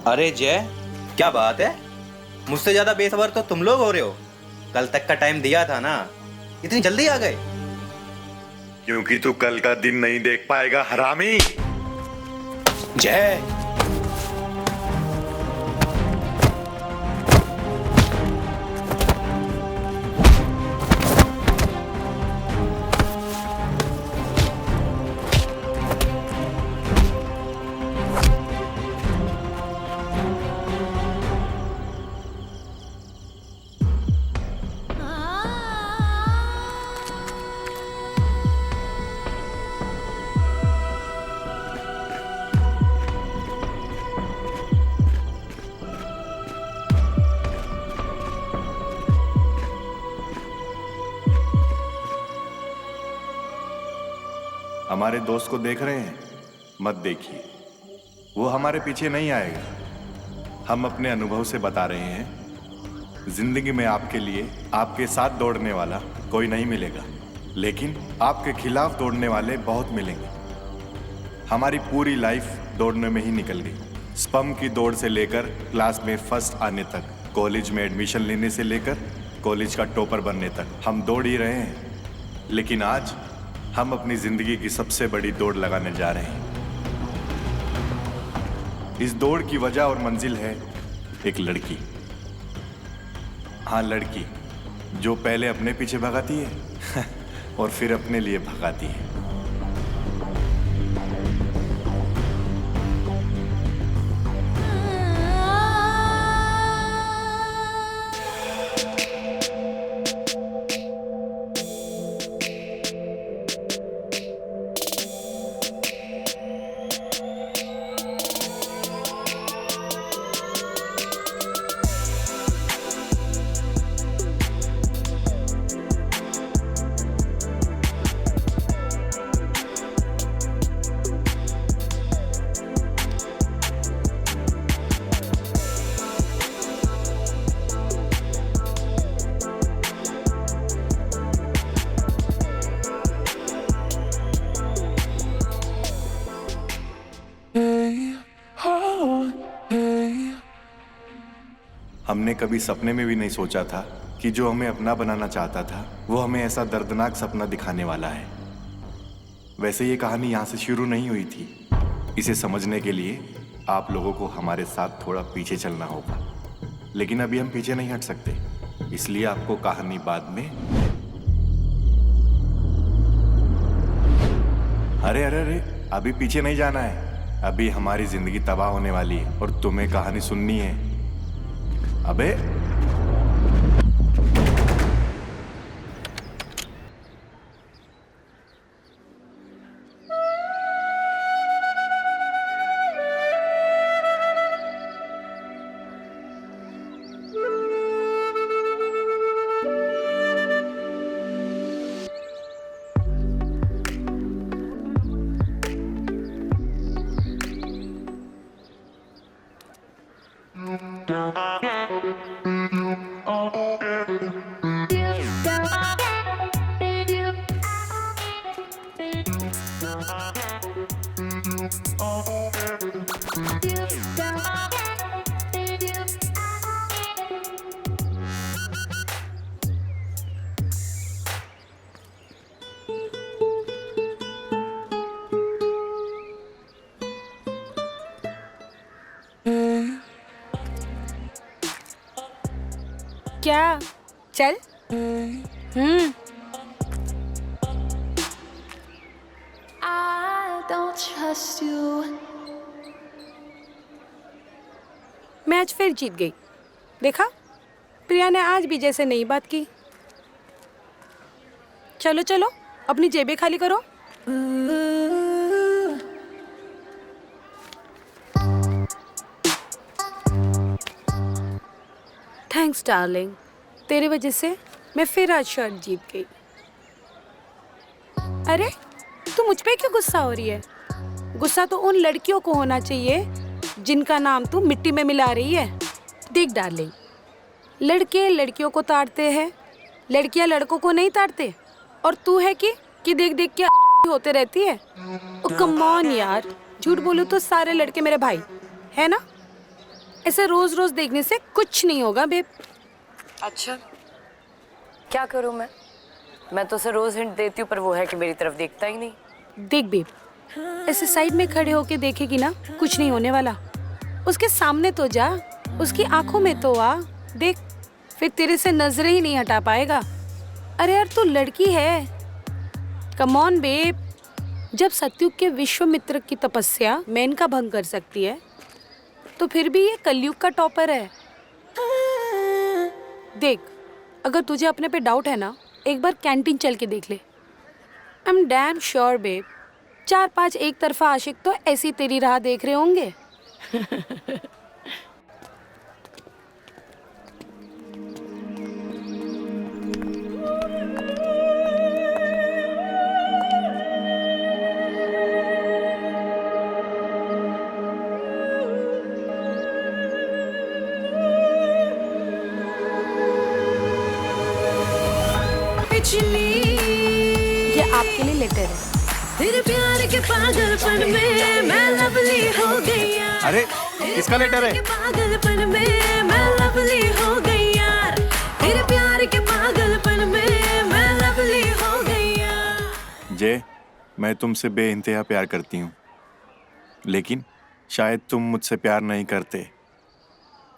अरे जय, क्या बात है? मुझसे ज्यादा बेसब्र तो तुम लोग हो रहे हो। कल तक का टाइम दिया था ना, इतनी जल्दी आ गए? क्योंकि तू कल का दिन नहीं देख पाएगा हरामी। जय, हमारे दोस्त को देख रहे हैं? मत देखिए, वो हमारे पीछे नहीं आएगा। हम अपने अनुभव से बता रहे हैं, जिंदगी में आपके लिए आपके साथ दौड़ने वाला कोई नहीं मिलेगा, लेकिन आपके खिलाफ दौड़ने वाले बहुत मिलेंगे। हमारी पूरी लाइफ दौड़ने में ही निकल गई। स्पम की दौड़ से लेकर क्लास में फर्स्ट आने तक, कॉलेज में एडमिशन लेने से लेकर कॉलेज का टॉपर बनने तक हम दौड़ ही रहे हैं। लेकिन आज हम अपनी जिंदगी की सबसे बड़ी दौड़ लगाने जा रहे हैं। इस दौड़ की वजह और मंजिल है एक लड़की। हाँ, लड़की जो पहले अपने पीछे भगाती है और फिर अपने लिए भगाती है। हमने कभी सपने में भी नहीं सोचा था कि जो हमें अपना बनाना चाहता था वो हमें ऐसा दर्दनाक सपना दिखाने वाला है। वैसे ये कहानी यहाँ से शुरू नहीं हुई थी। इसे समझने के लिए आप लोगों को हमारे साथ थोड़ा पीछे चलना होगा, लेकिन अभी हम पीछे नहीं हट सकते, इसलिए आपको कहानी बाद में। अरे अरे अरे, अभी पीछे नहीं जाना है। अभी हमारी जिंदगी तबाह होने वाली है और तुम्हें कहानी सुननी है। अबे क्या? चल। I don't trust you. मैं आज फिर जीत गई। देखा, प्रिया ने आज भी जैसे नई बात की। चलो चलो, अपनी जेबें खाली करो। थैंक्स डार्लिंग, तेरी वजह से मैं फिर आज शर्ट जीत गई। अरे तू मुझ पे क्यों गुस्सा हो रही है? गुस्सा तो उन लड़कियों को होना चाहिए जिनका नाम तू मिट्टी में मिला रही है। देख डार्लिंग, लड़के लड़कियों को ताड़ते हैं, लड़कियां लड़कों को नहीं ताड़ते। और तू है कि देख देख के होते रहती है। ओ कम ऑन यार, झूठ बोलूं तो सारे लड़के मेरे भाई है ना। ऐसे रोज रोज देखने से कुछ नहीं होगा बेब। अच्छा, क्या करूं मैं तो उसे रोज हिंट देती हूँ, पर वो है कि मेरी तरफ देखता ही नहीं। देख बेब, ऐसे साइड में खड़े होके देखेगी ना, कुछ नहीं होने वाला। उसके सामने तो जा, उसकी आंखों में तो आ, देख, फिर तेरे से नजरें ही नहीं हटा पाएगा। अरे यार तू लड़की है, कम ऑन बेब। जब सतयुग के विश्वामित्र की तपस्या मैन का भंग कर सकती है, तो फिर भी ये कलयुग का टॉपर है। देख, अगर तुझे अपने पे डाउट है ना, एक बार कैंटीन चल के देख ले। I am damn sure babe, 4-5 एक तरफा आशिक तो ऐसी तेरी राह देख रहे होंगे। ये आपके लिए लेटर है। तेरे प्यार के पागलपन में मैं लवली हो गई यार। अरे किसका लेटर है? तेरे पागलपन में मैं लवली हो गई यार। तेरे प्यार के पागलपन में मैं लवली हो गई यार। जय, मैं तुमसे बेइंतहा प्यार करती हूँ, लेकिन शायद तुम मुझसे प्यार नहीं करते,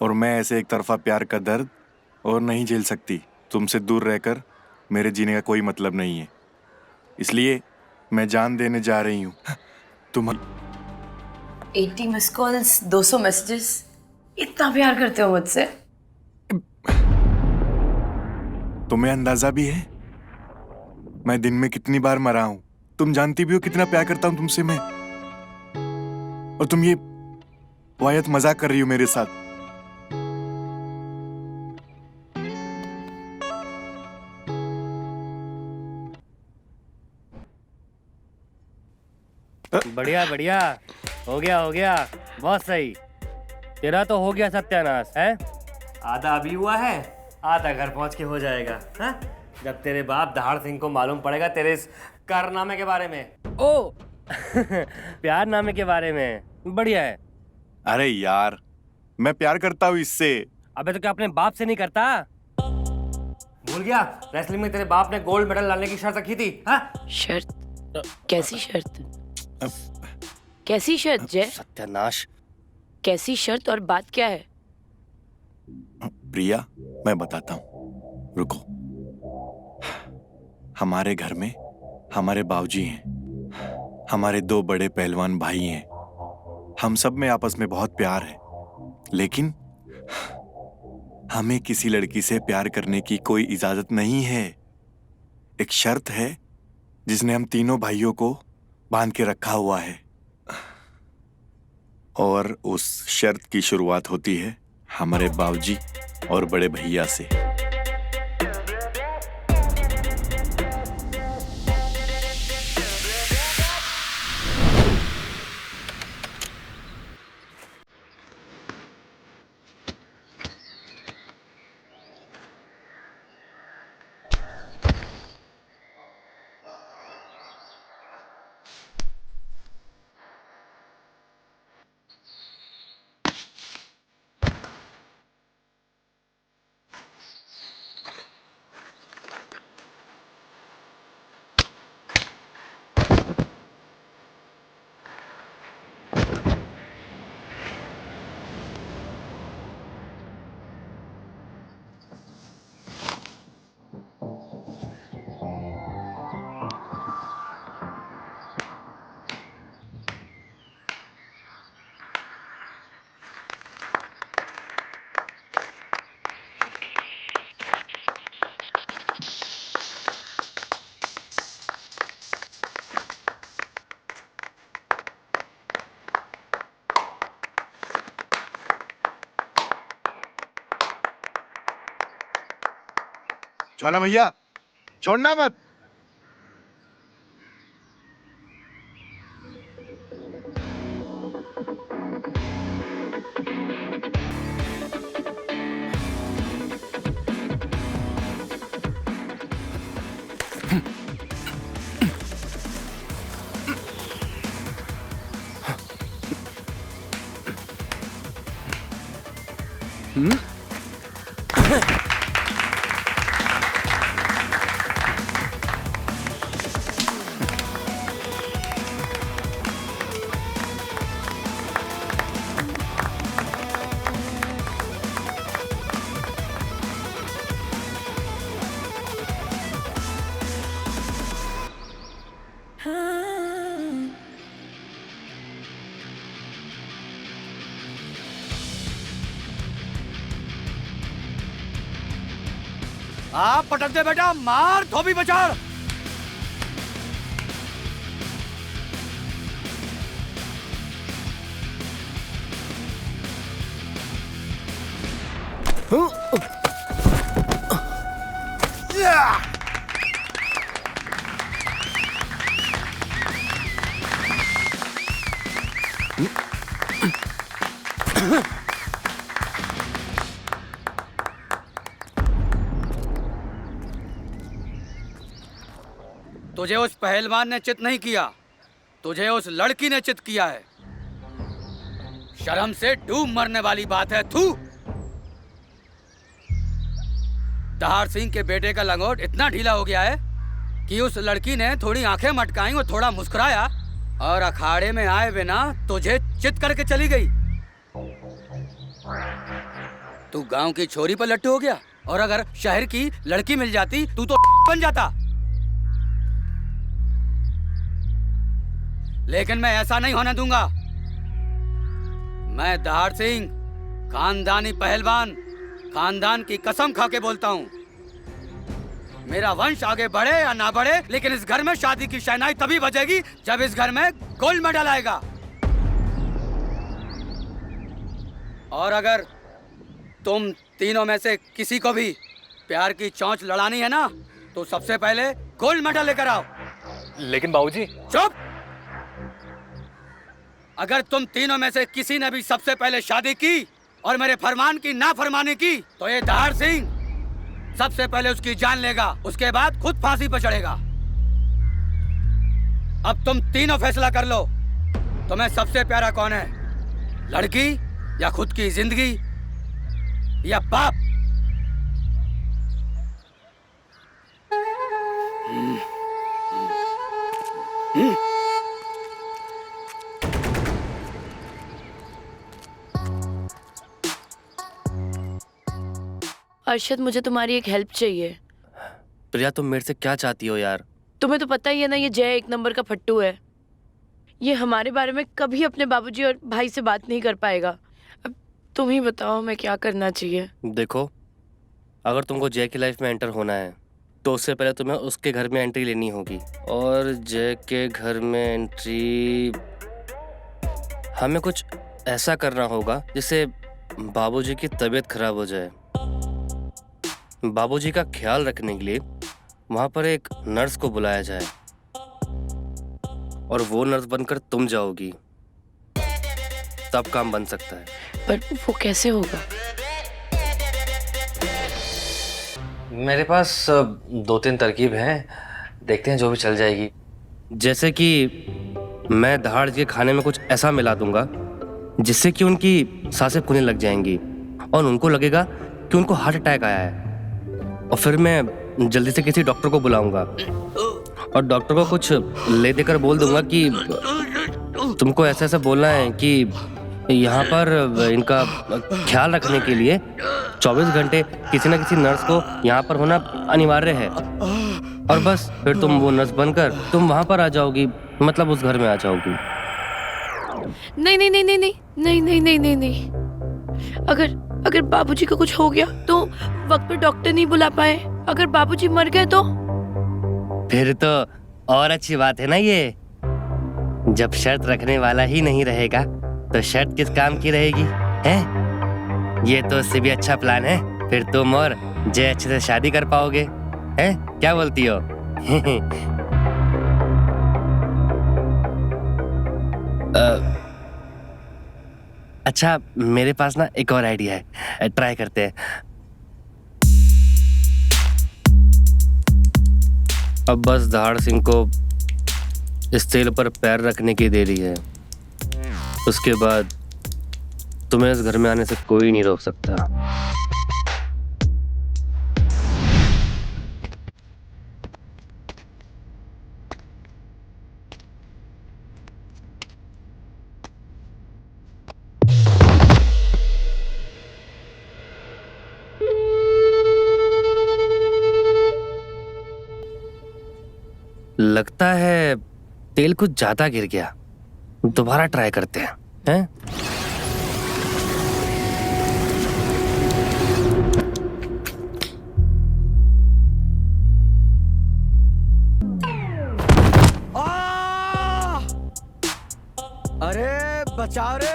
और मैं ऐसे एक तरफा प्यार का दर्द और नहीं झेल सकती। तुमसे दूर रहकर मेरे जीने का कोई मतलब नहीं है, इसलिए मैं जान देने जा रही हूँ। तुम 80 मिस कॉल्स, 200 मैसेजेस, इतना प्यार करते हो मुझसे? तुम्हें अंदाजा भी है मैं दिन में कितनी बार मरा हूं? तुम जानती भी हो कितना प्यार करता हूं तुमसे मैं, और तुम ये वायत मजाक कर रही हो मेरे साथ। बढ़िया बढ़िया, हो गया, बहुत सही। तेरा तो हो गया सत्यानाश है। आधा अभी हुआ है, आधा घर पहुंच के हो जाएगा। हाँ? जब तेरे बाप दहाड़ सिंह को मालूम पड़ेगा तेरे इस कारनामे के बारे में। ओ प्यार नामे के बारे में। बढ़िया है। अरे यार, मैं प्यार करता हूँ इससे। अबे तो क्या अपने बाप से नहीं करता? भूल गया रेसलिंग में तेरे बाप ने गोल्ड मेडल लाने की शर्त रखी थी। हाँ? शर्त? कैसी शर्त? कैसी शर्त जय? सत्यानाश। कैसी शर्त और बात क्या है? प्रिया, मैं बताता हूँ, रुको। हमारे घर में हमारे बाबूजी हैं, हमारे 2 बड़े पहलवान भाई हैं, हम सब में आपस में बहुत प्यार है, लेकिन हमें किसी लड़की से प्यार करने की कोई इजाजत नहीं है। एक शर्त है जिसने हम तीनों भाइयों को बांध के रखा हुआ है, और उस शर्त की शुरुआत होती है हमारे बाबूजी और बड़े भैया से। ज्वाला भैया, छोड़ना मत। आप पटक दे बेटा, मार धोबी बचाड़। तुझे उस पहलवान ने चित नहीं किया, तुझे उस लड़की ने चित किया है। शर्म से डूब मरने वाली बात है। थू। दहाड़ सिंह के बेटे का लंगोट इतना ढीला हो गया है कि उस लड़की ने थोड़ी आंखें मटकाई और थोड़ा मुस्कुराया और अखाड़े में आए बिना तुझे चित करके चली गई। तू गांव की छोरी पर लट्टू हो गया, और अगर शहर की लड़की मिल जाती तू तो बन जाता। लेकिन मैं ऐसा नहीं होने दूंगा। मैं दहाड़ सिंह, खानदानी पहलवान, खानदान की कसम खा के बोलता हूँ, मेरा वंश आगे बढ़े या ना बढ़े, लेकिन इस घर में शादी की शहनाई तभी बजेगी जब इस घर में गोल्ड मेडल आएगा। और अगर तुम तीनों में से किसी को भी प्यार की चौंच लड़ानी है ना, तो सबसे पहले गोल्ड मेडल लेकर आओ। लेकिन बाबूजी। चुप। अगर तुम तीनों में से किसी ने भी सबसे पहले शादी की और मेरे फरमान की नाफरमानी की, तो ये दहाड़ सिंह सबसे पहले उसकी जान लेगा, उसके बाद खुद फांसी पर चढ़ेगा। अब तुम तीनों फैसला कर लो, तुम्हें सबसे प्यारा कौन है, लड़की या खुद की जिंदगी या बाप? अरशद, मुझे तुम्हारी एक हेल्प चाहिए। प्रिया, तुम मेरे से क्या चाहती हो यार? तुम्हें तो पता ही है ना, ये जय एक नंबर का फट्टू है। ये हमारे बारे में कभी अपने बाबूजी और भाई से बात नहीं कर पाएगा। अब तुम ही बताओ हमें क्या करना चाहिए। देखो, अगर तुमको जय की लाइफ में एंटर होना है तो उससे पहले तुम्हें उसके घर में एंट्री लेनी होगी, और जय के घर में एंट्री हमें कुछ ऐसा करना होगा जिससे बाबूजी की तबीयत खराब हो जाए। बाबूजी का ख्याल रखने के लिए वहाँ पर एक नर्स को बुलाया जाए, और वो नर्स बनकर तुम जाओगी, तब काम बन सकता है। पर वो कैसे होगा? मेरे पास 2-3 तरकीब हैं, देखते हैं जो भी चल जाएगी। जैसे कि मैं दहाड़ के खाने में कुछ ऐसा मिला दूंगा जिससे कि उनकी सांसें फूलने लग जाएंगी और उनको लगेगा कि उनको हार्ट अटैक आया है, और फिर मैं जल्दी से किसी डॉक्टर को बुलाऊंगा और डॉक्टर को कुछ ले देकर बोल दूंगा कि तुमको ऐसा ऐसा बोलना है कि यहाँ पर इनका ख्याल रखने के लिए 24 घंटे किसी न किसी नर्स को यहाँ पर होना अनिवार्य है, और बस फिर तुम वो नर्स बनकर तुम वहाँ पर आ जाओगी, मतलब उस घर में आ जाओगी। नहीं नहीं नहीं नहीं नहीं नहीं नहीं नहीं नहीं नहीं। अगर बाबूजी को कुछ हो गया तो वक्त पे डॉक्टर नहीं बुला पाए, अगर बाबूजी मर गए तो? फिर तो और अच्छी बात है ना ये। जब शर्त रखने वाला ही नहीं रहेगा तो शर्त किस काम की रहेगी, हैं? ये तो उससे भी अच्छा प्लान है। फिर तुम और जय अच्छे से शादी कर पाओगे, हैं? क्या बोलती हो? अच्छा, मेरे पास ना एक और आइडिया है, ट्राई करते हैं। अब बस दहाड़ सिंह को इस तेल पर पैर रखने की देरी है, उसके बाद तुम्हें इस घर में आने से कोई नहीं रोक सकता। लगता है तेल कुछ ज्यादा गिर गया, दोबारा ट्राई करते हैं? अरे बचाओ रे!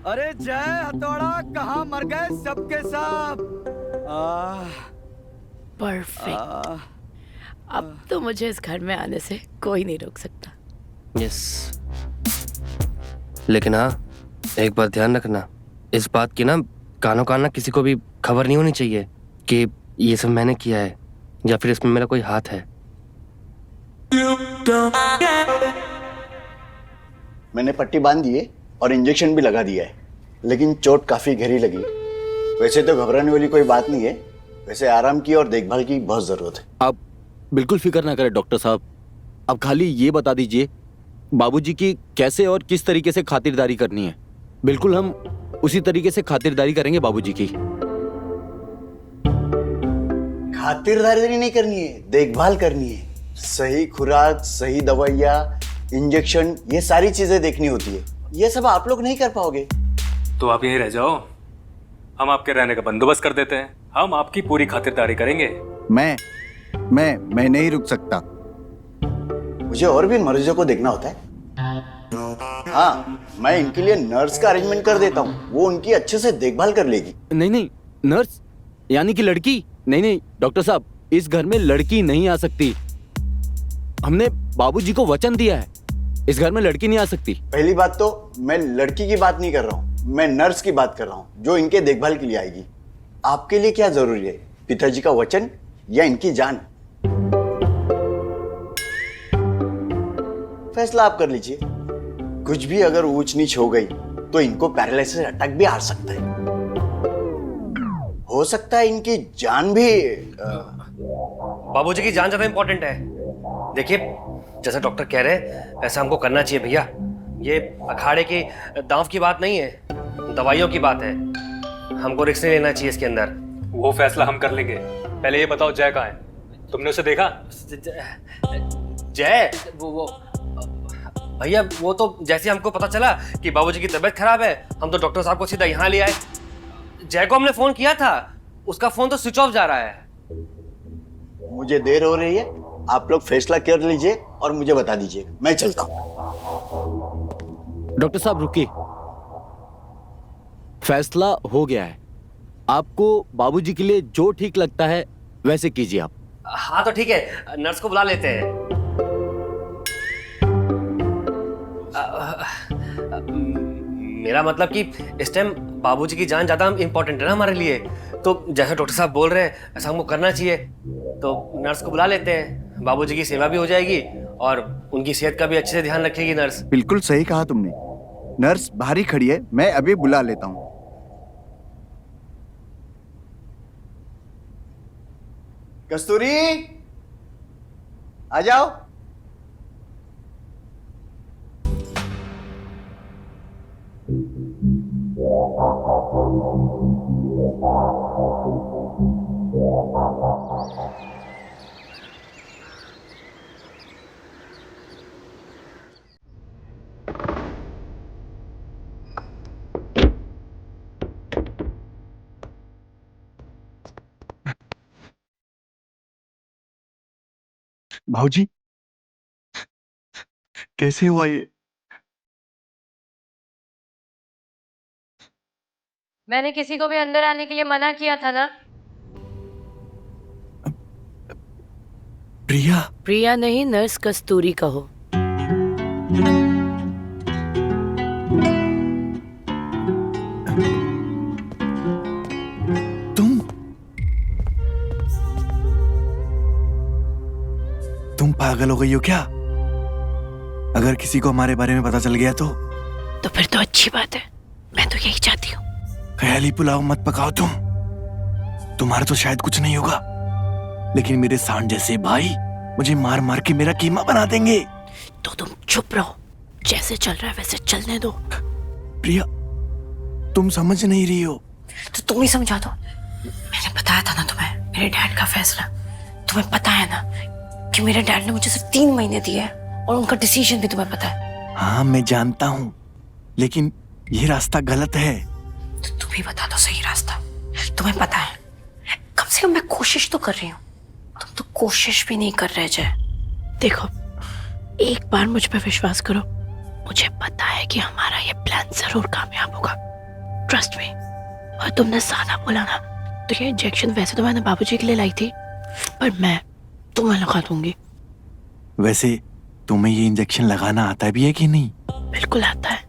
अरे जय हथौड़ा, कहाँ मर गए सबके सब? परफेक्ट। अब तो मुझे इस घर में आने से कोई नहीं रोक सकता। यस, लेकिन हाँ, एक बात ध्यान रखना, इस बात की ना कानों कान ना किसी को भी खबर नहीं होनी चाहिए कि ये सब मैंने किया है या फिर इसमें मेरा कोई हाथ है। मैंने पट्टी बांध दी है और इंजेक्शन भी लगा दिया है, लेकिन चोट काफी गहरी लगी। वैसे तो घबराने वाली कोई बात नहीं है, वैसे आराम की और देखभाल की बहुत जरूरत है। आप बिल्कुल फिक्र ना करें डॉक्टर साहब, अब खाली ये बता दीजिए बाबूजी की कैसे और किस तरीके से खातिरदारी करनी है। बिल्कुल हम उसी तरीके से खातिरदारी करेंगे बाबूजी की। खातिरदारी नहीं करनी है, देखभाल करनी है। सही खुराक, सही दवाइयाँ, इंजेक्शन, ये सारी चीजें देखनी होती है। ये सब आप लोग नहीं कर पाओगे। तो आप यहीं रह जाओ, हम आपके रहने का बंदोबस्त कर देते हैं। हम आपकी पूरी खातिरदारी करेंगे। मैं नहीं रुक सकता, मुझे और भी मरीजों को देखना होता है। हाँ, मैं इनके लिए नर्स का अरेंजमेंट कर देता हूँ, वो उनकी अच्छे से देखभाल कर लेगी। नहीं, नर्स यानी कि लड़की? नहीं डॉक्टर साहब, इस घर में लड़की नहीं आ सकती। हमने बाबूजी को वचन दिया है, इस घर में लड़की नहीं आ सकती। पहली बात तो मैं लड़की की बात नहीं कर रहा हूँ, मैं नर्स की बात कर रहा हूँ जो इनके देखभाल के लिए आएगी। आपके लिए क्या जरूरी है, पिताजी का वचन या इनकी जान? फैसला आप कर लीजिए। कुछ भी अगर ऊंच नीच हो गई तो इनको पैरालिसिस अटैक भी आ सकता है, हो सकता है इनकी जान भी। बाबूजी की जान ज्यादा इंपॉर्टेंट है। देखिए, जैसा डॉक्टर कह रहे हैं ऐसा हमको करना चाहिए भैया। ये अखाड़े की दांव की बात नहीं है, दवाइयों की बात है। हमको रिस्क नहीं लेना चाहिए इसके अंदर। वो फैसला हम कर लेंगे। पहले ये बताओ जय कहाँ है? तुमने उसे देखा? जय वो भैया, वो तो जैसे हमको पता चला कि बाबूजी की तबीयत खराब है, हम तो डॉक्टर साहब को सीधा यहाँ ले आए। जय को हमने फोन किया था, उसका फोन तो स्विच ऑफ जा रहा है। मुझे देर हो रही है, आप लोग फैसला कर लीजिए और मुझे बता दीजिए, मैं चलता हूं। डॉक्टर साहब रुकिए, फैसला हो गया है। आपको बाबूजी के लिए जो ठीक लगता है वैसे कीजिए आप। हाँ तो ठीक है, नर्स को बुला लेते हैं। मेरा मतलब कि इस टाइम बाबूजी की जान ज्यादा इंपॉर्टेंट है ना हमारे लिए, तो जैसे डॉक्टर साहब बोल रहे हैं ऐसा हमको करना चाहिए। तो नर्स को बुला लेते हैं, बाबूजी की सेवा भी हो जाएगी और उनकी सेहत का भी अच्छे से ध्यान रखेगी नर्स। बिल्कुल सही कहा तुमने। नर्स बाहर ही खड़ी है, मैं अभी बुला लेता हूँ। कस्तूरी, आ जाओ। भाऊजी, कैसे हुआ ये? मैंने किसी को भी अंदर आने के लिए मना किया था ना। प्रिया नहीं, नर्स कस्तूरी कहो। तुम पागल हो गई हो क्या? अगर किसी को हमारे बारे में पता चल गया तो फिर तो अच्छी बात है। मैं तो यही चाहती हूँ। ख्याली पुलाव मत पकाओ तुम्हारा तो शायद कुछ नहीं होगा, लेकिन मेरे सांड जैसे भाई मुझे मार मार के मेरा कीमा बना देंगे। तो तुम चुप रहो, जैसे चल रहा है वैसे चलने दो। प्रिया, तुम समझ नहीं रही हो। तो तुम ही समझा दो। मैंने बताया था ना तुम्हें, मेरे डैड का फैसला। तुम्हें पता है ना कि मेरे डैड ने मुझे सिर्फ 3 महीने दिए हैं और उनका डिसीजन भी तुम्हें पता है। हाँ मैं जानता हूँ, लेकिन ये रास्ता गलत है। तो तुम ही बता दो सही रास्ता। तुम्हें पता है, कम से कम मैं कोशिश तो कर रही हूँ, तुम तो कोशिश भी नहीं कर रहे। जय देखो, एक बार मुझ पे विश्वास करो, मुझे पता है कि हमारा ये प्लान जरूर कामयाब होगा। Trust me. और तुमने सादा बोला ना, तो ये इंजेक्शन वैसे तो मैंने बाबूजी के लिए लाई थी, पर मैं तुम्हें लगा दूंगी। वैसे तुम्हें ये इंजेक्शन लगाना आता भी है कि नहीं? बिल्कुल आता है।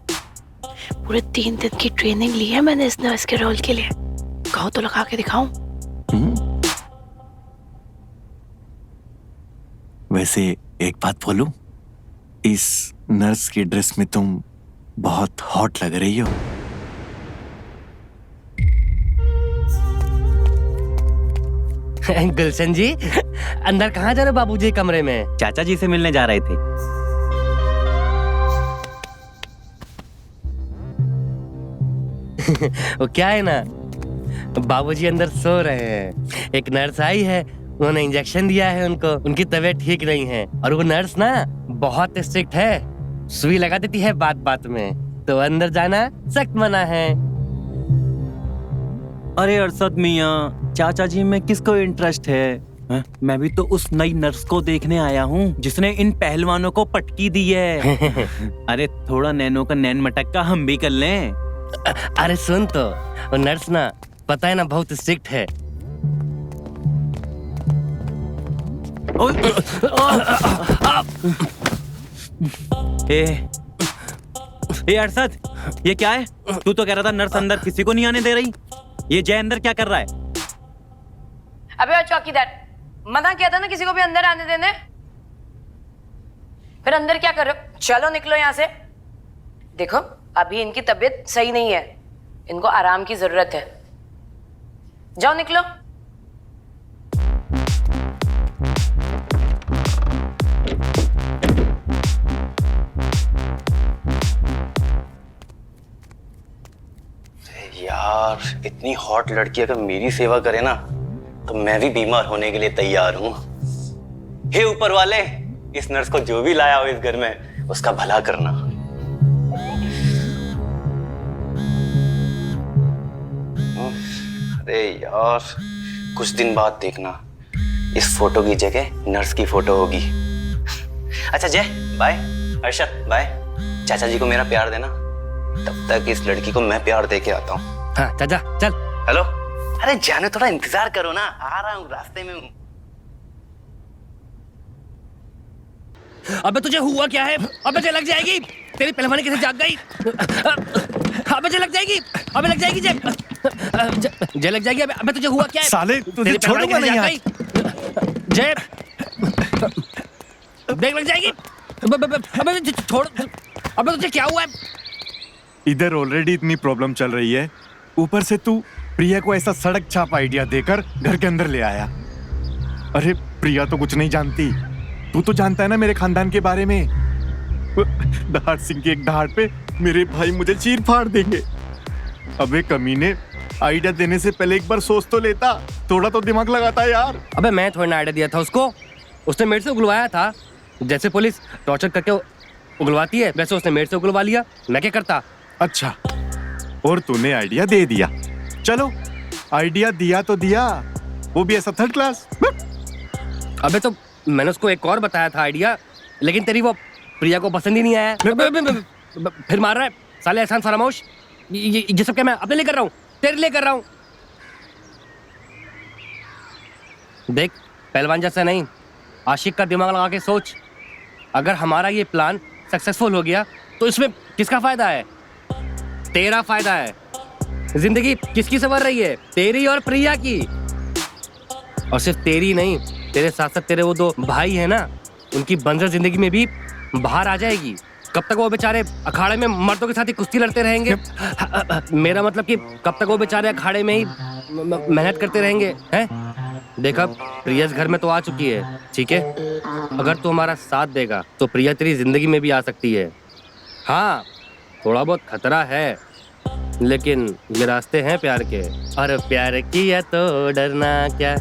पूरे 3 दिन की ट्रेनिंग ली है मैंने इस नर्स के रोल के लिए। कहो तो लगा के दिखाऊं? वैसे एक बात बोलूं, इस नर्स की ड्रेस में तुम बहुत हॉट लग रही हो। गुलशन जी, अंदर कहाँ जा रहे हो बाबूजी कमरे में? चाचा जी से मिलने जा रहे थे। वो क्या है ना, बाबूजी अंदर सो रहे हैं। एक नर्स आई है, उन्होंने इंजेक्शन दिया है उनको। उनकी तबीयत ठीक नहीं है और वो नर्स ना बहुत स्ट्रिक्ट है, सुई लगा देती है बात बात में, तो अंदर जाना सख्त मना है। अरे अरशद मियाँ, चाचा जी में किसको इंटरेस्ट है? मैं भी तो उस नई नर्स को देखने आया हूँ जिसने इन पहलवानों को पटकी दी है। अरे थोड़ा नैनो का नैन मटक्का हम भी कर लें। अरे सुन तो, वो नर्स ना पता है ना बहुत स्ट्रिक्ट है। ए अरशद, ये क्या है? तू तो कह रहा था नर्स अंदर किसी को नहीं आने दे रही। ये जय अंदर क्या कर रहा है? अबे चौकीदार, मना किया था ना किसी को भी अंदर आने देने, फिर अंदर क्या कर रहे हो? चलो निकलो यहाँ से। देखो अभी इनकी तबीयत सही नहीं है, इनको आराम की जरूरत है। जाओ निकलो। यार, इतनी हॉट लड़की अगर मेरी सेवा करे ना, तो मैं भी बीमार होने के लिए तैयार हूं। हे ऊपर वाले, इस नर्स को जो भी लाया हो इस घर में, उसका भला करना। अरे यार, कुछ दिन बाद देखना, इस फोटो की जगह नर्स की फोटो होगी। अच्छा जय बाय, अर्शद बाय, चाचा जी को मेरा प्यार देना। तब तक इस लड़की को मैं प्यार दे के आता हूँ। हाँ चाचा चल। हेलो, अरे जाने, थोड़ा इंतजार करो ना, आ रहा हूँ, रास्ते में हूँ। अबे तुझे हुआ क्या है? अबे तुझे लग जाएगी, तेरी पहलवानी कैसे जाग गई? अबे तुझे लग जाएगी, अबे लग जाएगी जय लग जाएगी। अबे तुझे हुआ क्या है? साले तुझे छोड़ूंगा नहीं आज। जय देख लग जाएगी। अबे छोड़, अबे तुझे क्या हुआ है? इधर ऑलरेडी इतनी प्रॉब्लम चल रही है, ऊपर से तू प्रिया को ऐसा सड़क छाप आइडिया देकर घर के अंदर ले आया। अरे प्रिया तो कुछ नहीं जानती, तू तो जानता है ना मेरे खानदान के बारे में। दहाड़ सिंह की एक दहाड़ पे मेरे भाई मुझे चीर फाड़ देंगे। अबे कमीने, आइडिया देने से पहले एक बार सोच तो लेता, थोड़ा तो दिमाग लगाता यार। अबे मैं थोड़ा ना आइडिया दिया था उसको, उसने मेरे से उगलवाया था। जैसे पुलिस टॉर्चर करके उगलवाती है, वैसे उसने मेरे से उगलवा लिया। मैं क्या करता? अच्छा, और तूने आइडिया दे दिया। चलो, आइडिया दिया तो दिया, वो भी ऐसा 3rd क्लास। अबे तो मैंने उसको एक और बताया था आइडिया, लेकिन तेरी वो प्रिया को पसंद ही नहीं आया। फिर मार रहा है साले एहसान फरामोश। ये सब क्या मैं अपने लिए कर रहा हूँ, तेरे लिए कर रहा हूँ। देख, पहलवान जैसा नहीं, आशिक का दिमाग लगा के सोच। अगर हमारा ये प्लान सक्सेसफुल हो गया तो इसमें किसका फायदा है? तेरा फायदा है। जिंदगी किसकी संवर रही है? तेरी और प्रिया की। और सिर्फ तेरी नहीं, तेरे साथ साथ तेरे वो 2 भाई है ना, उनकी बंजर जिंदगी में भी बाहर आ जाएगी। कब तक वो बेचारे अखाड़े में मर्दों के साथ ही कुश्ती लड़ते रहेंगे? मेरा मतलब कि कब तक वो बेचारे अखाड़े में ही मेहनत करते रहेंगे हैं? देखा, प्रिया इस घर में तो आ चुकी है, ठीक है? अगर तू हमारा साथ देगा तो प्रिया तेरी जिंदगी में भी आ सकती है। हाँ, थोड़ा बहुत खतरा है, लेकिन ये रास्ते हैं प्यार के। और प्यार किया तो डरना क्या,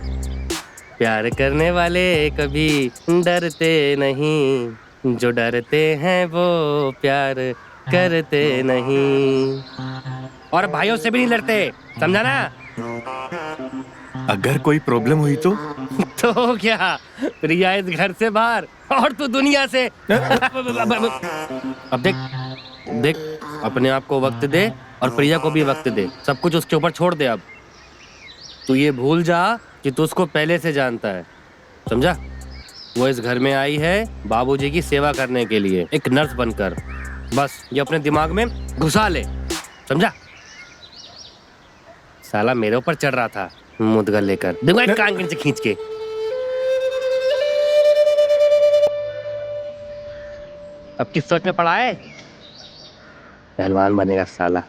प्यार करने वाले कभी डरते नहीं, जो डरते हैं वो प्यार करते नहीं। और भाइयों से भी नहीं लड़ते, समझा ना? अगर कोई प्रॉब्लम हुई तो क्या, प्रिया इस घर से बाहर और तू दुनिया से। अब देख, अपने आप को वक्त दे और प्रिया को भी वक्त दे, सब कुछ उसके ऊपर छोड़ दे। अब तू ये भूल जा कि तू उसको पहले से जानता है, समझा? वो इस घर में आई है बाबूजी की सेवा करने के लिए, एक नर्स बनकर। बस ये अपने दिमाग में घुसा ले, समझा? साला मेरे ऊपर चढ़ रहा था मुद्गा लेकर, दिमाग कान से खींच के। अब किस सोच में पड़ा है? पहलवान बनेगा साला।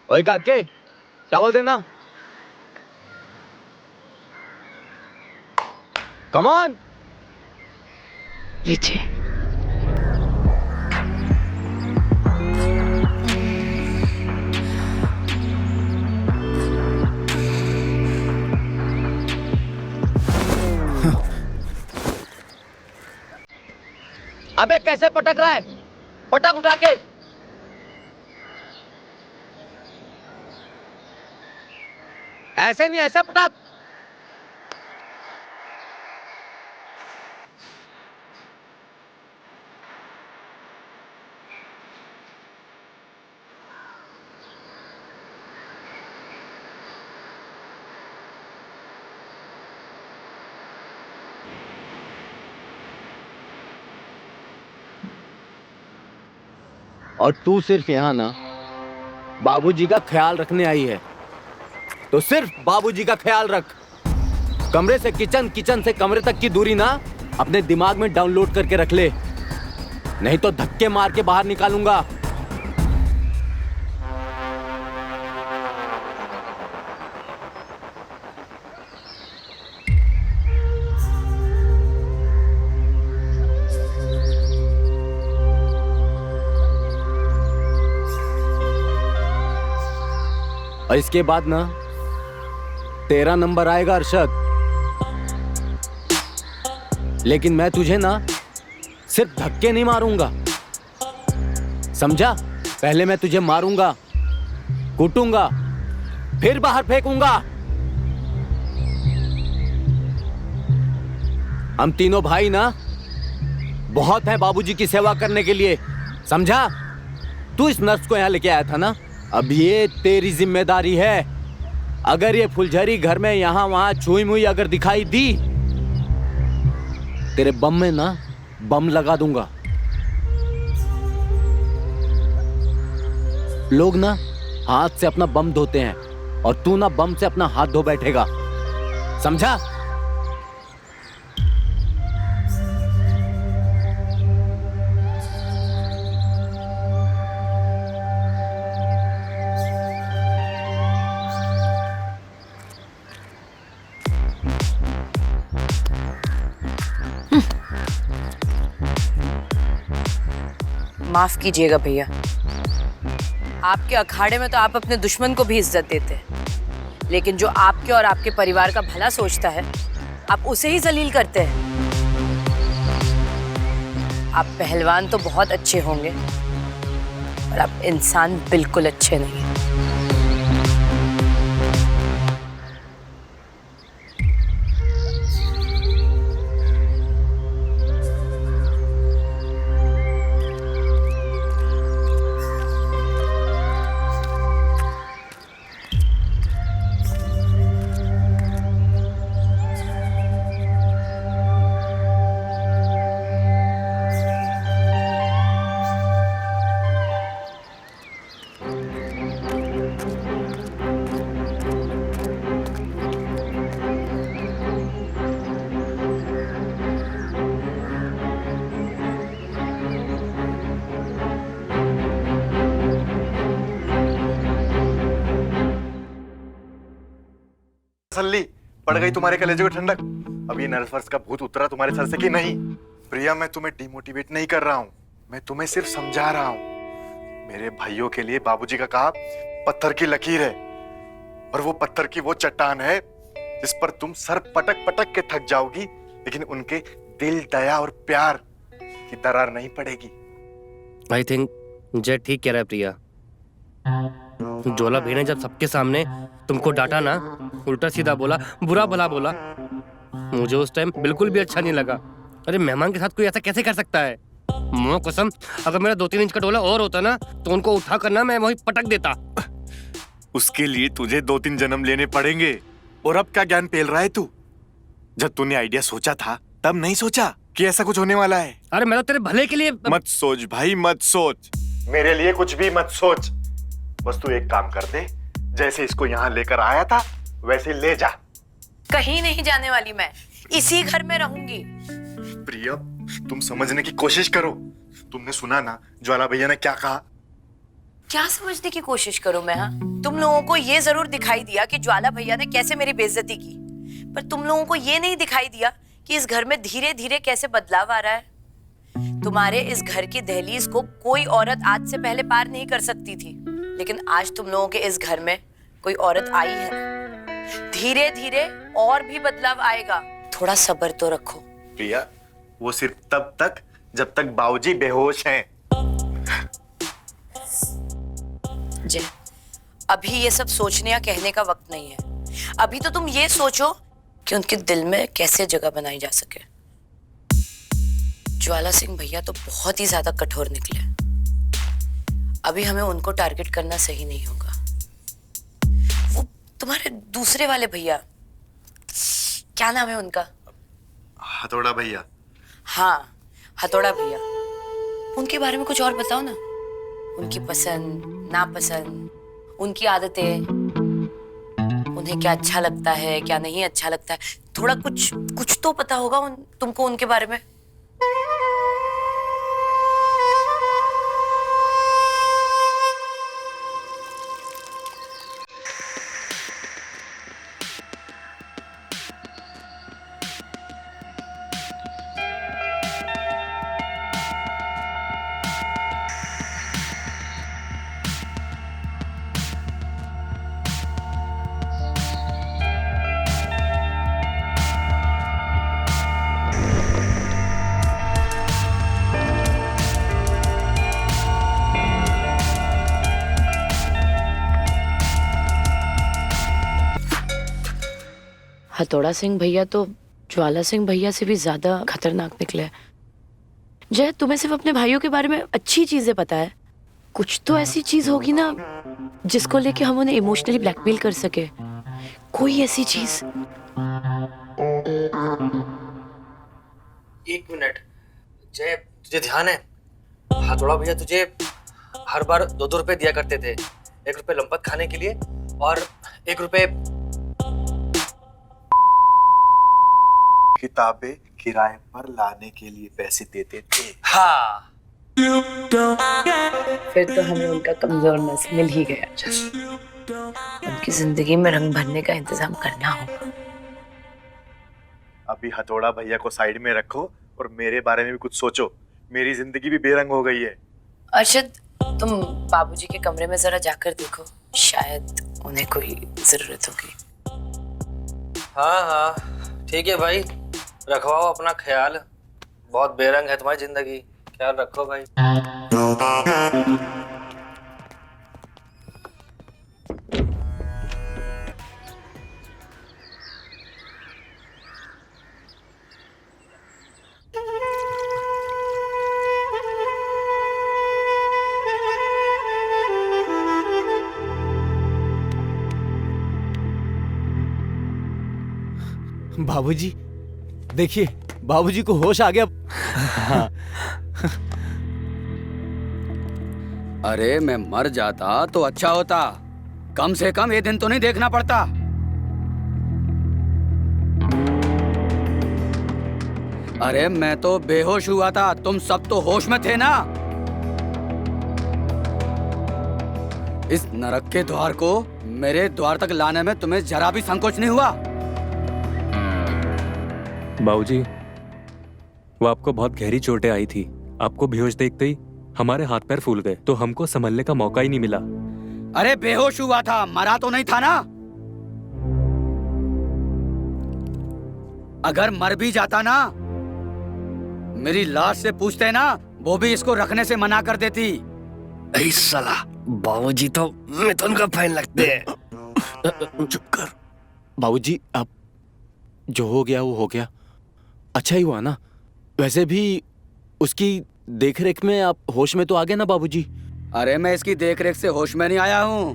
ओए काके, चावल देना। Come on. लीजिए। अबे कैसे पटक रहा है? पटक उठा के। ऐसे नहीं, ऐसे पटक। और तू सिर्फ यहाँ ना बाबूजी का ख्याल रखने आई है, तो सिर्फ बाबूजी का ख्याल रख। कमरे से किचन, किचन से कमरे तक की दूरी ना अपने दिमाग में डाउनलोड करके रख ले, नहीं तो धक्के मार के बाहर निकालूंगा। और इसके बाद ना तेरा नंबर आएगा अरशद, लेकिन मैं तुझे ना सिर्फ धक्के नहीं मारूंगा, समझा? पहले मैं तुझे मारूंगा, कूटूंगा, फिर बाहर फेंकूंगा। हम तीनों भाई ना बहुत है बाबूजी की सेवा करने के लिए, समझा? तू इस नर्स को यहाँ लेके आया था ना, अब ये तेरी जिम्मेदारी है। अगर ये फुलझड़ी घर में यहाँ वहां छुई मुई अगर दिखाई दी, तेरे बम में ना बम लगा दूंगा। लोग ना हाथ से अपना बम धोते हैं और तू ना बम से अपना हाथ धो बैठेगा, समझा? माफ कीजिएगा भैया, आपके अखाड़े में तो आप अपने दुश्मन को भी इज्जत देते हैं, लेकिन जो आपके और आपके परिवार का भला सोचता है आप उसे ही जलील करते हैं। आप पहलवान तो बहुत अच्छे होंगे पर आप इंसान बिल्कुल अच्छे नहीं हैं। तसल्ली पड़ गई तुम्हारे कलेजे को ठंडक। अब ये नर्वस का भूत उतरा तुम्हारे सर से कि नहीं? प्रिया, मैं तुम्हें डिमोटिवेट नहीं कर रहा हूँ, मैं तुम्हें सिर्फ समझा रहा हूँ। मेरे भाइयों के लिए बाबूजी का कहा पत्थर की लकीर है, और वो पत्थर की वो चट्टान है जिस पर तुम सर पटक पटक के थक जाओगी, लेकिन उनके दिल, दया और प्यार की दरार नहीं पड़ेगी। आई थिंक जय ठीक कह रहा है प्रिया। ज्वाला भैया ने जब सबके सामने तुमको डांटा ना, उल्टा सीधा बोला, बुरा भला बोला, मुझे उस टाइम बिल्कुल भी अच्छा नहीं लगा। अरे मेहमान के साथ कोई ऐसा कैसे कर सकता है? मो कसम, अगर मेरा 2-3 इंच का डोला और होता ना तो उनको उठा करना मैं वहीं पटक देता। उसके लिए तुझे 2-3 जन्म लेने पड़ेंगे। और अब क्या ज्ञान पेल रहा है तू? जब तूने आइडिया सोचा था तब नहीं सोचा कि ऐसा कुछ होने वाला है? अरे मैं तो तेरे भले के लिए। मत सोच भाई, मत सोच, मेरे लिए कुछ भी मत सोच। बस तू एक काम कर दे, जैसे इसको यहाँ लेकर आया था वैसे ले जा। कहीं नहीं जाने वाली मैं, इसी घर में रहूंगी। प्रिया, तुम समझने की कोशिश करो। तुमने सुना ना ज्वाला भैया ने क्या कहा? क्या समझने की कोशिश करूं मैं? हाँ, तुम लोगों को ये जरूर दिखाई दिया कि ज्वाला भैया ने कैसे मेरी बेइज्जती की, पर तुम लोगों को ये नहीं दिखाई दिया कि इस घर में धीरे धीरे कैसे बदलाव आ रहा है। तुम्हारे इस घर की दहलीज को कोई औरत आज से पहले पार नहीं कर सकती थी, लेकिन आज तुम लोगों के इस घर में कोई औरत आई है। धीरे धीरे और भी बदलाव आएगा, थोड़ा सब्र तो रखो। प्रिया, वो सिर्फ तब तक जब तक बाबूजी बेहोश हैं। जय, अभी ये सब सोचने या कहने का वक्त नहीं है। अभी तो तुम ये सोचो कि उनके दिल में कैसे जगह बनाई जा सके। ज्वाला सिंह भैया तो बहुत ही ज्यादा कठोर निकले। अभी हमें उनको टारगेट करना सही नहीं होगा। वो तुम्हारे दूसरे वाले भैया, क्या नाम है उनका? हथौड़ा भैया। हाँ, हथौड़ा भैया। उनके बारे में कुछ और बताओ ना। उनकी पसंद, नापसंद, उनकी आदतें, उन्हें क्या अच्छा लगता है, क्या नहीं अच्छा लगता है, थोड़ा कुछ तो पता होगा तुमको उनके बारे में। हथौड़ा सिंह भैया तो ज्वाला सिंह भैया से भी ज्यादा खतरनाक निकले। जय, तुम्हें सिर्फ अपने भाइयों के बारे में अच्छी चीजें पता है। कुछ तो ऐसी चीज होगी ना जिसको लेके हम उन्हें इमोशनली ब्लैकमेल कर सके। कोई ऐसी चीज। एक मिनट जय, तुझे ध्यान है हथौड़ा भैया तुझे हर बार 2-2 रुपए दिया करते थे। 1 रुपए लंपत खाने के लिए और 1 रुपए किताबें किराए पर लाने के लिए पैसे देते थे। हाँ, फिर तो हमें उनका कमजोर नस मिल ही गया। उनकी जिंदगी में रंग भरने का इंतजाम करना होगा। अभी हथौड़ा भैया को साइड में रखो और मेरे बारे में भी कुछ सोचो। मेरी जिंदगी भी बेरंग हो गई है। अर्शद, तुम बाबूजी के कमरे में जरा जाकर देखो, शायद उन्हें कोई जरूरत होगी। हाँ हाँ ठीक है भाई, रखवाओ अपना ख्याल। बहुत बेरंग है तुम्हारी जिंदगी, ख्याल रखो भाई। बाबूजी देखिए, बाबूजी को होश आ गया। अरे मैं मर जाता तो अच्छा होता, कम से कम ये दिन तो नहीं देखना पड़ता। अरे मैं तो बेहोश हुआ था, तुम सब तो होश में थे ना। इस नरक के द्वार को मेरे द्वार तक लाने में तुम्हें जरा भी संकोच नहीं हुआ? बाबूजी, वो आपको बहुत गहरी चोटें आई थी। आपको बेहोश देखते ही हमारे हाथ पैर फूल गए, तो हमको संभलने का मौका ही नहीं मिला। अरे बेहोश हुआ था, मरा तो नहीं था ना। अगर मर भी जाता ना, मेरी लाश से पूछते ना, वो भी इसको रखने से मना कर देती। अरे साला, बाबूजी तो मिथुन का फैन लगते हैं। चुप कर बाबूजी, अब जो हो गया वो हो गया, अच्छा ही हुआ ना। वैसे भी उसकी देखरेख में आप होश में तो आ गए ना बाबूजी? अरे मैं इसकी देखरेख से होश में नहीं आया हूँ।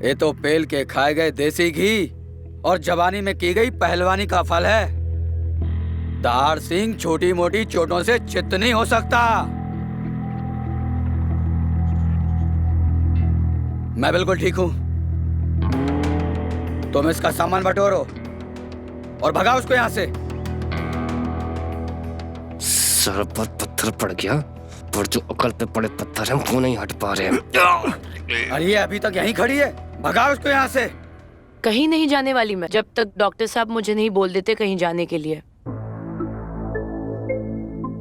ये तो पेल के खाए गए देसी घी और जवानी में की गई पहलवानी का फल है। दार सिंह छोटी मोटी चोटों से चित्त नहीं हो सकता। मैं बिल्कुल ठीक हूँ। तुम इसका सामान बटोरो और भगाओ उसको यहाँ से। सर पर पत्थर पड़ गया, पर जो अकल पे पड़े पत्थर हैं वो नहीं हट पा रहे हैं। अरे ये अभी तक यहीं खड़ी है, भगाओ उसको यहाँ से। कहीं नहीं जाने वाली मैं, जब तक डॉक्टर साहब मुझे नहीं बोल देते कहीं जाने के लिए।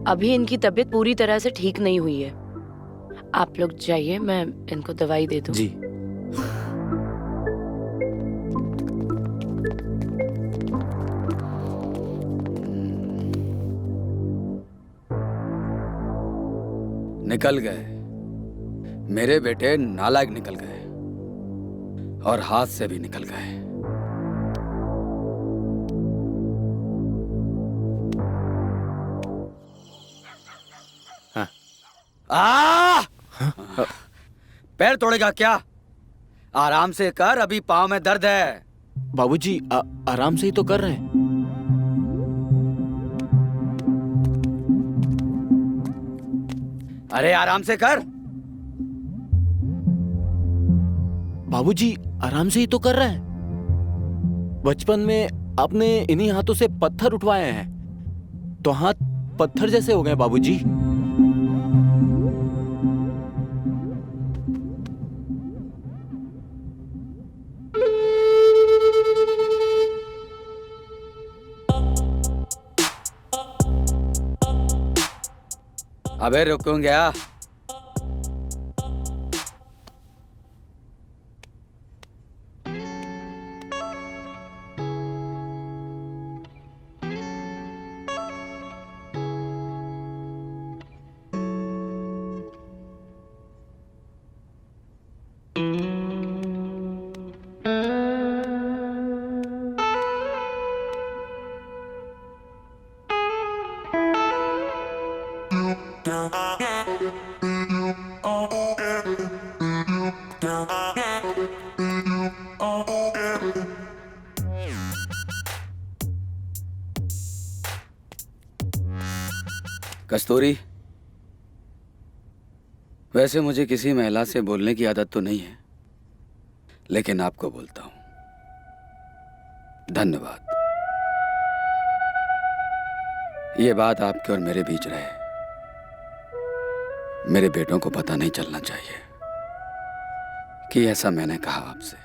अभी इनकी तबीयत पूरी तरह से ठीक नहीं हुई है। आप लोग जाइए, मैं इनको दवाई दे दूं। जी। निकल गए मेरे बेटे, नालायक निकल गए और हाथ से भी निकल गए। पैर तोड़ेगा क्या? आराम से कर, अभी पाँव में दर्द है। बाबूजी आराम से ही तो कर रहे हैं। अरे आराम से कर। बाबूजी आराम से ही तो कर रहे हैं। बचपन में आपने इन्हीं हाथों से पत्थर उठवाए हैं, तो हाथ पत्थर जैसे हो गए बाबूजी। अबे रुकूंगा। कस्तूरी, वैसे मुझे किसी महिला से बोलने की आदत तो नहीं है, लेकिन आपको बोलता हूं, धन्यवाद। ये बात आपके और मेरे बीच रहे, मेरे बेटों को पता नहीं चलना चाहिए कि ऐसा मैंने कहा आपसे।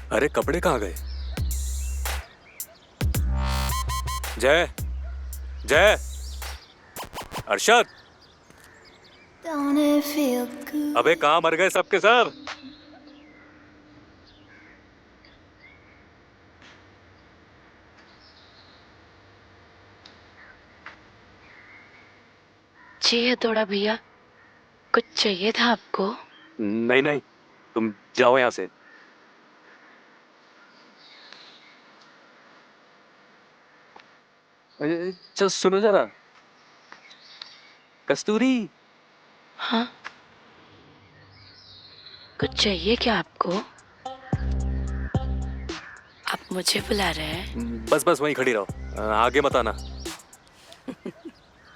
अरे कपड़े कहाँ गए? जय, जय, अरशद, अबे कहाँ मर गए सबके सब? जी हथौड़ा भैया, कुछ चाहिए था आपको? नहीं नहीं, तुम जाओ यहाँ से। चल सुनो जरा, कस्तूरी। हाँ, कुछ चाहिए क्या आपको? आप मुझे बुला रहे हैं? बस बस वहीं खड़ी रहो, आगे मत आना।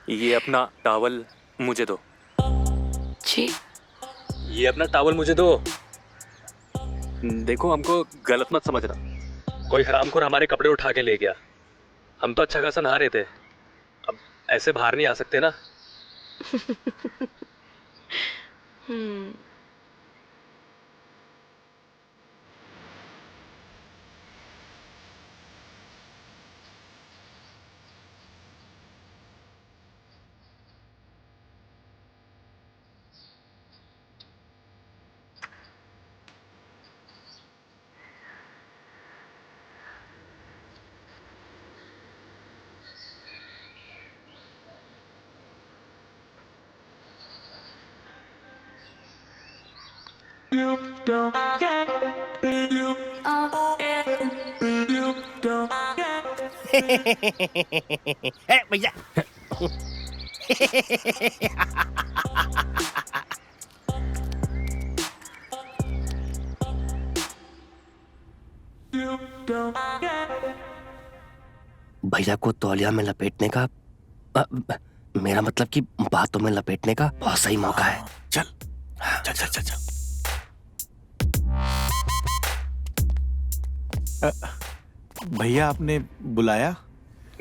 ये अपना टॉवल मुझे दो। जी। ये अपना टॉवल मुझे दो। देखो हमको गलत मत समझना, कोई हरामखोर हमारे कपड़े उठा के ले गया। हम तो अच्छा खासा नहा रहे थे, अब ऐसे बाहर नहीं आ सकते ना। भैया। भैया को तौलिया में लपेटने का मेरा मतलब कि बातों में लपेटने का बहुत सही मौका है। चल चल चल चल चल। भैया आपने बुलाया?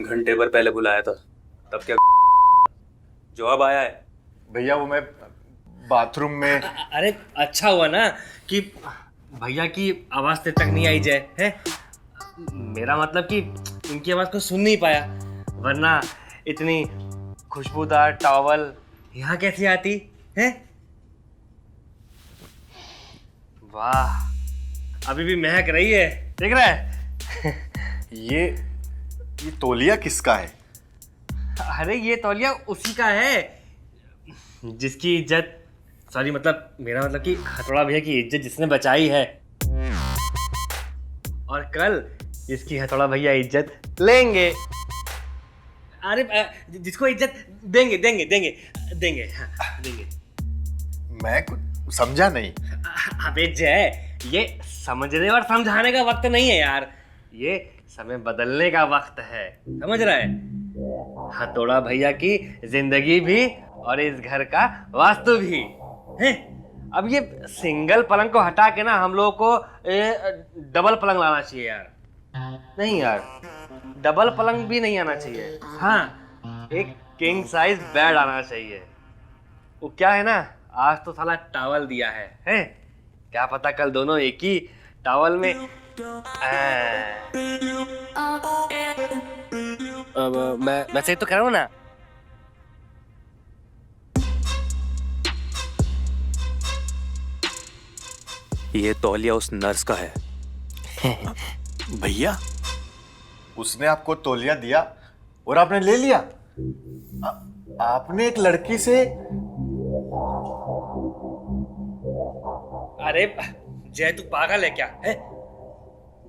घंटे भर पहले बुलाया था, तब क्या जवाब आया है? भैया वो मैं बाथरूम में। अरे अच्छा हुआ ना कि भैया की आवाज तेरे तक नहीं आई जाए है। मेरा मतलब कि उनकी आवाज को सुन नहीं पाया, वरना इतनी खुशबूदार टॉवल यहाँ कैसी आती है? वाह, अभी भी महक रही है, देख रहा है? ये तौलिया किसका है? अरे ये तौलिया उसी का है जिसकी इज्जत, सॉरी मतलब मेरा मतलब कि हथौड़ा भैया की इज्जत जिसने बचाई है, और कल जिसकी हथौड़ा भैया इज्जत लेंगे। अरे जिसको इज्जत देंगे देंगे देंगे देंगे, हाँ, देंगे। मैं कुछ समझा नहीं। अबे जय, ये समझने और समझाने का वक्त नहीं है यार, ये समय बदलने का वक्त है, समझ रहा है? हथौड़ा भैया की जिंदगी भी और इस घर का वास्तु भी है। अब ये सिंगल पलंग को हटा के ना हम लोगों को डबल पलंग लाना चाहिए यार। नहीं यार, डबल पलंग भी नहीं आना चाहिए, हाँ एक किंग साइज बेड आना चाहिए। वो क्या है ना, आज तो साला टॉवल दिया है? क्या पता कल दोनों एक ही टॉवल में। मैं सही तो कह रहा हूँ ना? ये तौलिया उस नर्स का है। भैया उसने आपको तौलिया दिया और आपने ले लिया? आपने एक लड़की से? अरे जय तू पागल है क्या है?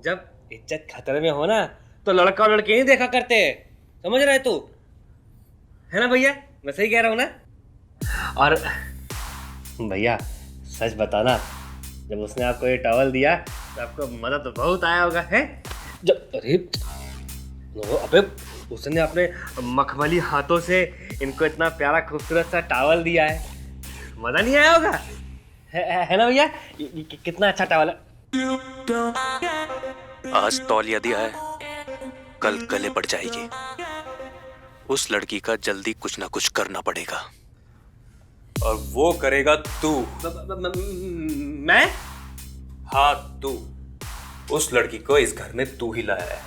जब इज्जत खतरे में हो ना तो लड़का और लड़की नहीं देखा करते, समझ रहा है तू? है ना भैया, मैं सही कह रहा हूँ ना? और भैया सच बताना, जब उसने आपको ये टॉवल दिया तो आपको मजा तो बहुत आया होगा, है? जब अबे उसने अपने मखमली हाथों से इनको इतना प्यारा खूबसूरत सा टॉवल दिया है, मजा नहीं आया होगा? है ना भैया? कितना अच्छा टॉवल है। आज तौलिया दिया है, कल गले पड़ जाएगी। उस लड़की का जल्दी कुछ ना कुछ करना पड़ेगा, और वो करेगा तू। मैं? हाँ तू। उस लड़की को इस घर में तू ही लाया है,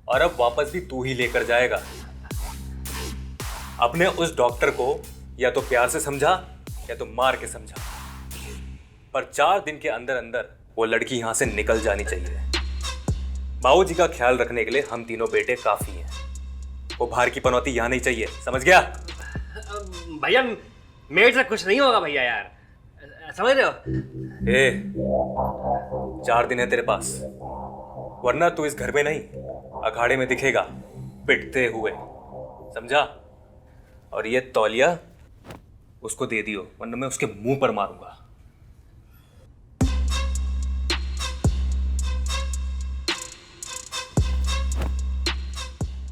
और अब वापस भी तू ही लेकर जाएगा। अपने उस डॉक्टर को या तो प्यार से समझा या तो मार के समझा, पर 4 दिन के अंदर अंदर वो लड़की यहां से निकल जानी चाहिए। बाबूजी का ख्याल रखने के लिए हम तीनों बेटे काफी हैं। वो बाहर की पनौती यहां नहीं चाहिए, समझ गया? भैया मेरे से कुछ नहीं होगा भैया, यार समझ रहे हो? 4 दिन है तेरे पास, वरना तू इस घर में नहीं अखाड़े में दिखेगा पिटते हुए, समझा? और ये तौलिया उसको दे दियो, वरना मैं उसके मुंह पर मारूंगा।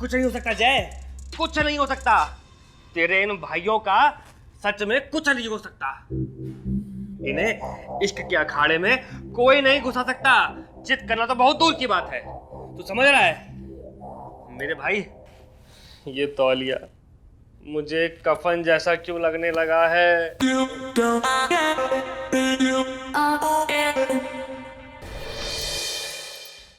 कुछ नहीं हो सकता जय, कुछ नहीं हो सकता। तेरे इन भाइयों का सच में कुछ नहीं हो सकता। इन्हें इश्क के अखाड़े में कोई नहीं घुसा सकता। चित करना तो बहुत दूर की बात है, तू समझ रहा है? मेरे भाई, ये तौलिया मुझे कफन जैसा क्यों लगने लगा है?